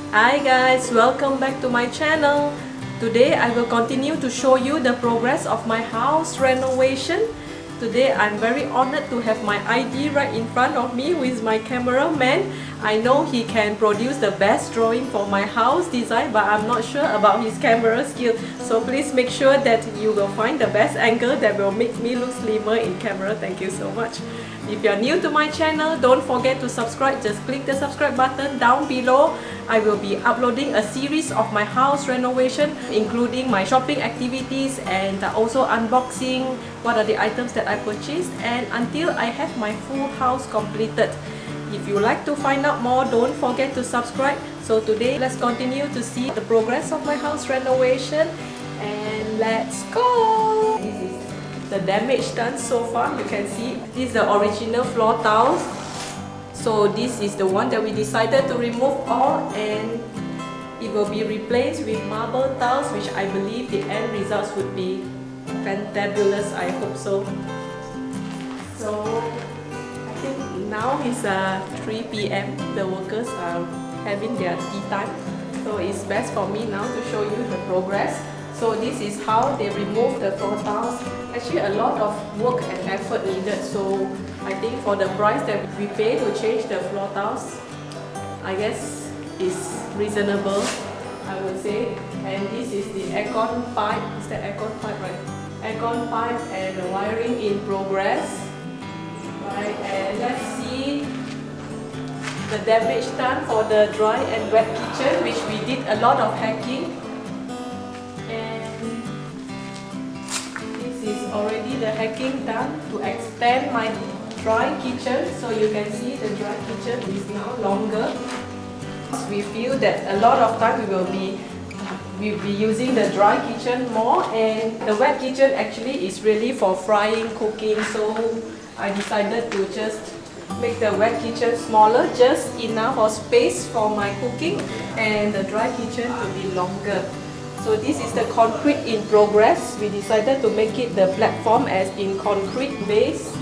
Hi guys, welcome back to my channel. Today I will continue to show you the progress of my house renovation. Today I'm very honored to have my ID right in front of me with my cameraman. I know he can produce the best drawing for my house design, but I'm not sure about his camera skill. So please make sure that you will find the best angle that will make me look slimmer in camera. Thank you so much. If you're new to my channel, don't forget to subscribe. Just click the subscribe button down below. I will be uploading a series of my house renovation, including my shopping activities and also unboxing what are the items that I purchased, and until I have my full house completed. If you like to find out more, don't forget to subscribe. So today, let's continue to see the progress of my house renovation, and let's go! This is the damage done so far. You can see this is the original floor tiles. So this is the one that we decided to remove all, and it will be replaced with marble tiles, which I believe the end results would be fantabulous. I hope so. So I think now it's 3 p.m. The workers are having their tea time. So it's best for me now to show you the progress. So this is how they remove the floor tiles. Actually a lot of work and effort needed, so I think for the price that we pay to change the floor tiles, I guess is reasonable, I would say. And this is the aircon pipe. Is that aircon pipe, right? Aircon pipe and the wiring in progress. Right, and let's see the damage done for the dry and wet kitchen, which we did a lot of hacking. Already the hacking done to expand my dry kitchen, so you can see the dry kitchen is now longer. We feel that a lot of time we'll be using the dry kitchen more, and the wet kitchen actually is really for frying, cooking, so I decided to just make the wet kitchen smaller, just enough of space for my cooking, and the dry kitchen to be longer. So this is the concrete in progress. We decided to make it the platform as in concrete base,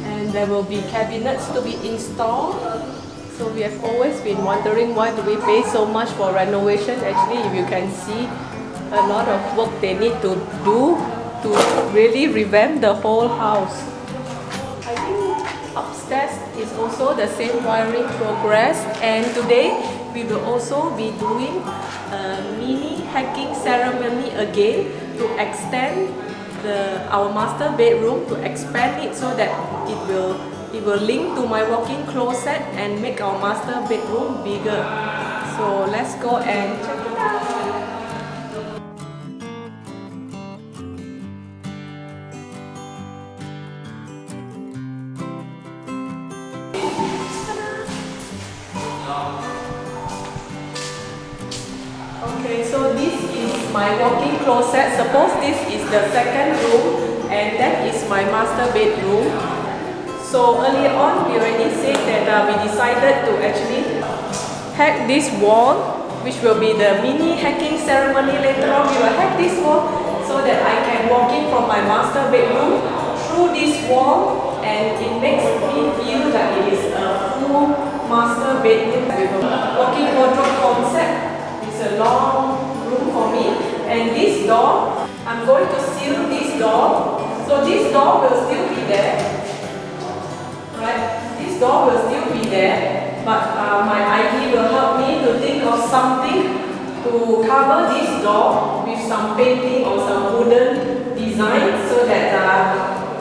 and there will be cabinets to be installed. So we have always been wondering why do we pay so much for renovation. Actually, if you can see, a lot of work they need to do to really revamp the whole house. I think upstairs is also the same wiring progress, and today we will also be doing a mini hacking ceremony again to extend our master bedroom, to expand it so that it will link to my walk-in closet and make our master bedroom bigger. So let's go and check it out. Okay, so this is my walk-in closet. Suppose this is the second room and that is my master bedroom. So earlier on we already said that we decided to actually hack this wall, which will be the mini hacking ceremony. Later on we will hack this wall so that I can walk in from my master bedroom through this wall, and it makes me feel that it is a full master bedroom with a walk-in wardrobe concept. A long room for me, and this door, I'm going to seal this door, so this door will still be there, right? This door will still be there, but my ID will help me to think of something to cover this door with some painting or some wooden design, so that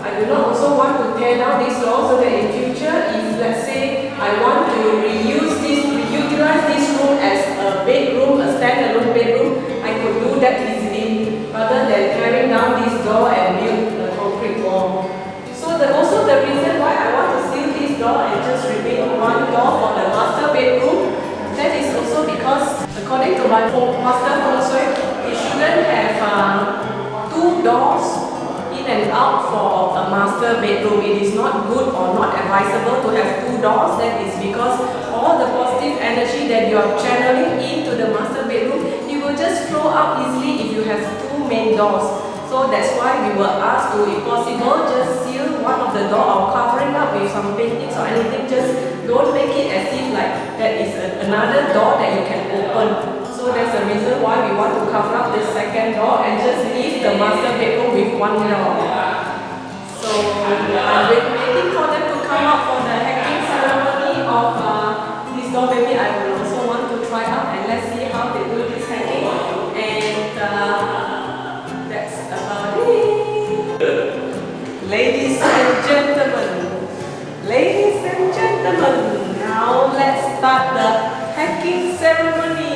I do not also want to tear down this door, so that in future, if let's say I want to reutilize this room as a bedroom, a standalone bedroom, I could do that easily rather than tearing down this door and build a concrete wall. So also the reason why I want to seal this door and just remain one door for the master bedroom, that is also because according to my master feng shui, it shouldn't have two doors in and out for a master bedroom. It is not good or not advisable to have two doors. That is because all the positive energy that you are channeling into the master bedroom, it will just flow out easily if you have two main doors. So that's why we were asked to, if possible, just seal one of the door or covering up with some paintings or anything. Just don't make it as if like that there is another door that you can open. So that's the reason why we want to cover up this second door and just leave the master bedroom with one door. So I'm waiting for them to come up for the hacking ceremony of this door. Maybe I will also want to try out and let's see how they do this hacking. And that's about it. Ladies and gentlemen, now let's start the hacking ceremony.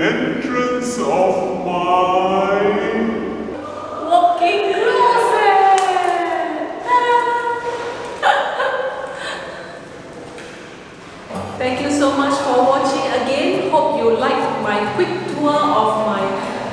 Entrance of my walking closet. Thank you so much for watching again. Hope you liked my quick tour of my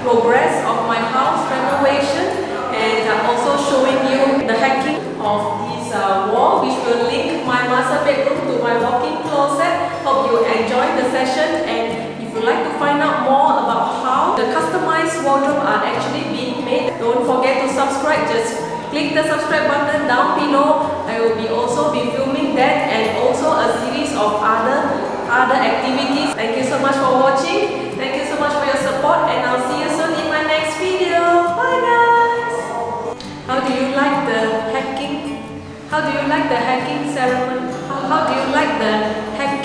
progress of my house renovation, and also showing you the hacking of this wall which will link my master bedroom to my walk-in closet. Hope you enjoyed the session, and if you like to find out more about how the customized wardrobe are actually being made, don't forget to subscribe. Just click the subscribe button down below. I will also be filming that and also a series of other activities. Thank you so much for watching. Thank you so much for your support, and I'll see you soon in my next video. Bye guys. How do you like the hacking? How do you like the hacking ceremony? How do you like the hacking